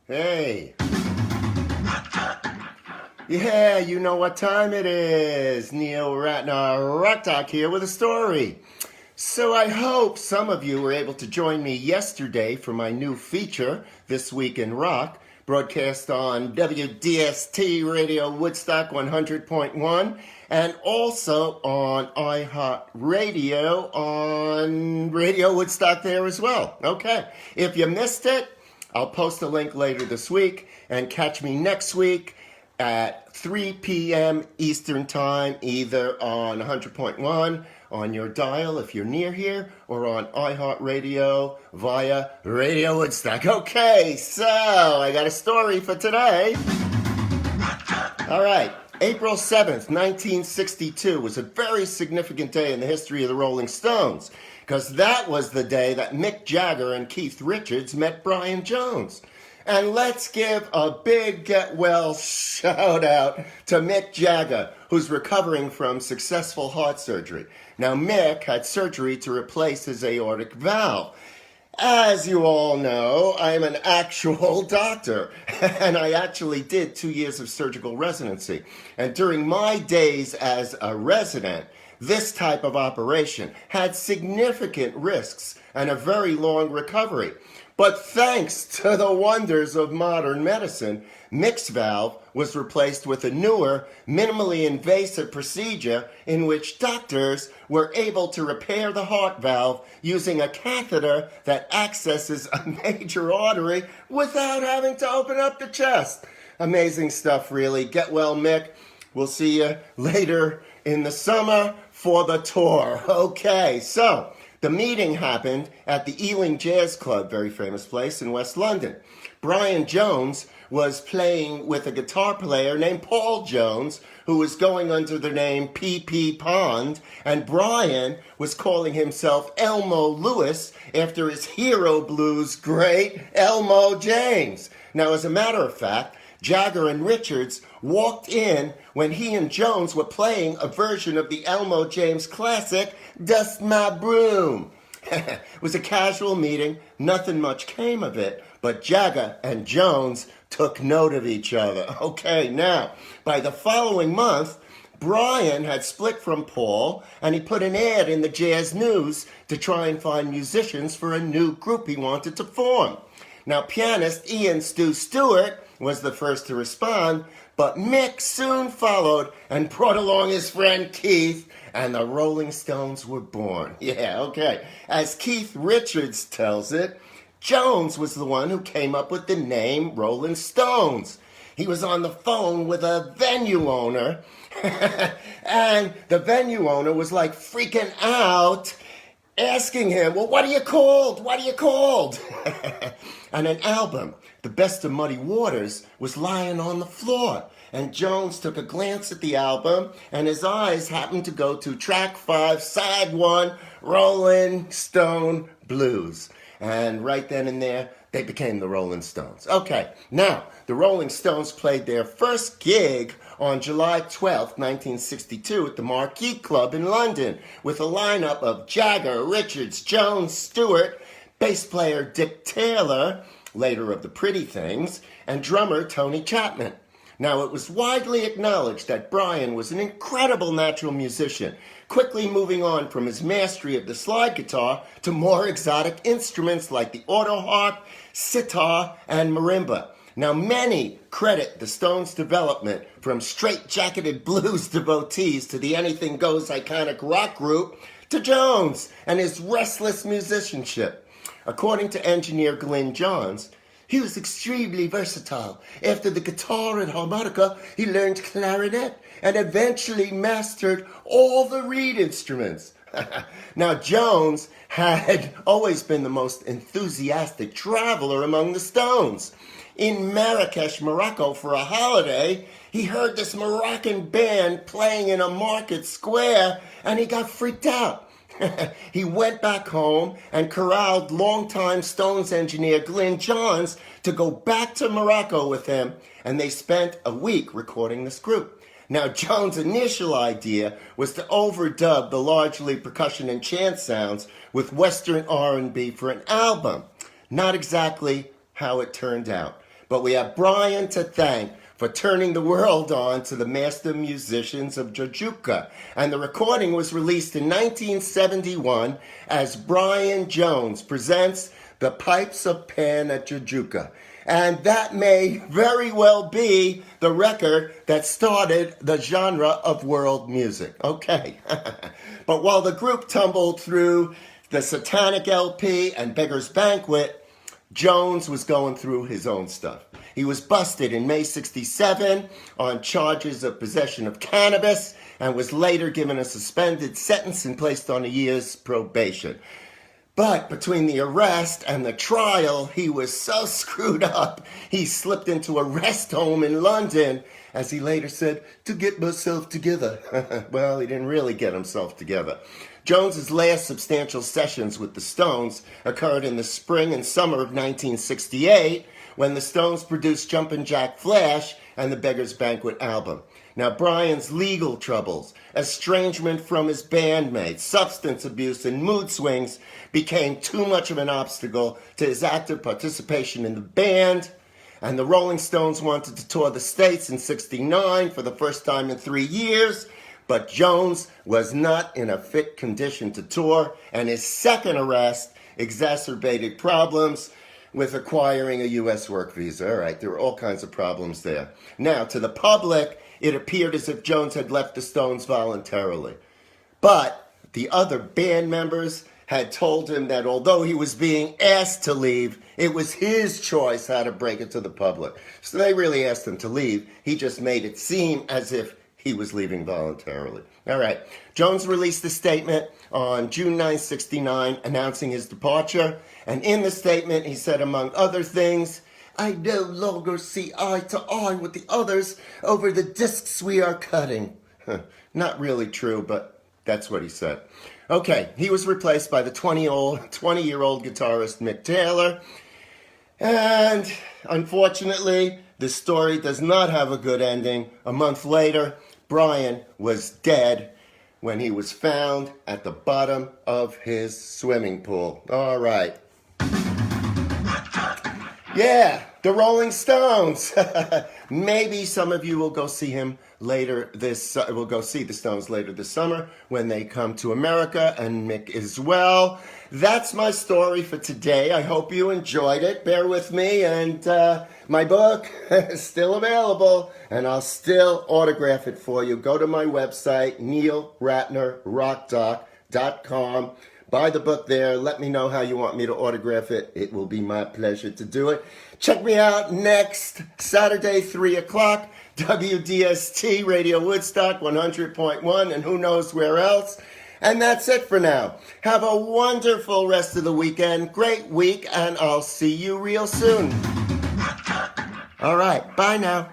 Hey. Yeah, you know what time it is. Neil Ratner Rock Doc here with a story. So I hope some of you were able to join me yesterday for my new feature, This Week in Rock, broadcast on WDST Radio Woodstock 100.1 and also on iHeartRadio on Radio Woodstock there as well. Okay, if you missed it, I'll post a link later this week, and catch me next week at 3 p.m. Eastern Time, either on 100.1 on your dial if you're near here, or on iHeartRadio via Radio Woodstock. Okay, so I got a story for today. All right, April 7th, 1962 was a very significant day in the history of the Rolling Stones, because that was the day that Mick Jagger and Keith Richards met Brian Jones. And let's give a big get well shout out to Mick Jagger, who's recovering from successful heart surgery. Now, Mick had surgery to replace his aortic valve. As you all know, I'm an actual doctor, and I actually did 2 years of surgical residency. And during my days as a resident, this type of operation had significant risks and a very long recovery. But thanks to the wonders of modern medicine, Mick's valve was replaced with a newer, minimally invasive procedure in which doctors were able to repair the heart valve using a catheter that accesses a major artery without having to open up the chest. Amazing stuff, really. Get well, Mick. We'll see you later in the summer for the tour. Okay, so the meeting happened at the Ealing Jazz Club, very famous place in West London. Brian Jones was playing with a guitar player named Paul Jones, who was going under the name P.P. Pond, and Brian was calling himself Elmo Lewis after his hero blues great Elmo James. Now, as a matter of fact, Jagger and Richards walked in when he and Jones were playing a version of the Elmo James classic, Dust My Broom. It was a casual meeting, nothing much came of it, but Jagger and Jones took note of each other. Okay, now, by the following month, Brian had split from Paul, and he put an ad in the Jazz News to try and find musicians for a new group he wanted to form. Now, pianist Ian Stewart was the first to respond, but Mick soon followed and brought along his friend Keith, and the Rolling Stones were born. Yeah, okay. As Keith Richards tells it, Jones was the one who came up with the name Rolling Stones. He was on the phone with a venue owner, and the venue owner was like freaking out, asking him, well, what are you called? What are you called? And an album, The Best of Muddy Waters, was lying on the floor. And Jones took a glance at the album, and his eyes happened to go to track 5, side 1, Rolling Stone Blues. And right then and there, they became the Rolling Stones. Okay, now, the Rolling Stones played their first gig on July 12th, 1962 at the Marquee Club in London with a lineup of Jagger, Richards, Jones, Stewart, bass player Dick Taylor, later of the Pretty Things, and drummer Tony Chapman. Now, it was widely acknowledged that Brian was an incredible natural musician, quickly moving on from his mastery of the slide guitar to more exotic instruments like the auto harp, sitar, and marimba. Now, many credit the Stones' development from straight-jacketed blues devotees to the anything goes iconic rock group to Jones and his restless musicianship. According to engineer Glyn Johns, he was extremely versatile. After the guitar and harmonica, he learned clarinet and eventually mastered all the reed instruments. Now, Jones had always been the most enthusiastic traveler among the Stones. In Marrakesh, Morocco, for a holiday, he heard this Moroccan band playing in a market square, and he got freaked out. He went back home and corralled longtime Stones engineer Glyn Johns to go back to Morocco with him, and they spent a week recording this group. Now, Jones' initial idea was to overdub the largely percussion and chant sounds with Western R&B for an album. Not exactly how it turned out. But we have Brian to thank for turning the world on to the master musicians of Jajouka. And the recording was released in 1971 as Brian Jones presents The Pipes of Pan at Jajouka. And that may very well be the record that started the genre of world music. Okay. But while the group tumbled through the Satanic LP and Beggar's Banquet, Jones was going through his own stuff. He was busted in May 1967 on charges of possession of cannabis and was later given a suspended sentence and placed on a year's probation. But between the arrest and the trial, he was so screwed up, he slipped into a rest home in London, as he later said, to get myself together. Well, he didn't really get himself together. Jones's last substantial sessions with the Stones occurred in the spring and summer of 1968, when the Stones produced Jumpin' Jack Flash and the Beggar's Banquet album. Now, Brian's legal troubles, estrangement from his bandmates, substance abuse, and mood swings became too much of an obstacle to his active participation in the band, and the Rolling Stones wanted to tour the States in '69 for the first time in 3 years, but Jones was not in a fit condition to tour, and his second arrest exacerbated problems with acquiring a U.S. work visa. All right, there were all kinds of problems there. Now, to the public, it appeared as if Jones had left the Stones voluntarily. But the other band members had told him that although he was being asked to leave, it was his choice how to break it to the public. So they really asked him to leave. He just made it seem as if he was leaving voluntarily. All right. Jones released a statement on June 9, 1969, announcing his departure. And in the statement, he said, among other things, I no longer see eye to eye with the others over the discs we are cutting. Not really true, but that's what he said. Okay, he was replaced by the 20-year-old guitarist Mick Taylor. And unfortunately, the story does not have a good ending. A month later, Brian was dead when he was found at the bottom of his swimming pool. All right. Yeah, the Rolling Stones. Maybe some of you will go see him later will go see the Stones later this summer when they come to America, and Mick as well. That's my story for today. I hope you enjoyed it. Bear with me, and my book is still available, and I'll still autograph it for you. Go to my website, neilratnerrockdoc.com. Buy the book there. Let me know how you want me to autograph it. It will be my pleasure to do it. Check me out next Saturday, 3 o'clock, WDST Radio Woodstock 100.1, and who knows where else. And that's it for now. Have a wonderful rest of the weekend. Great week, and I'll see you real soon. All right. Bye now.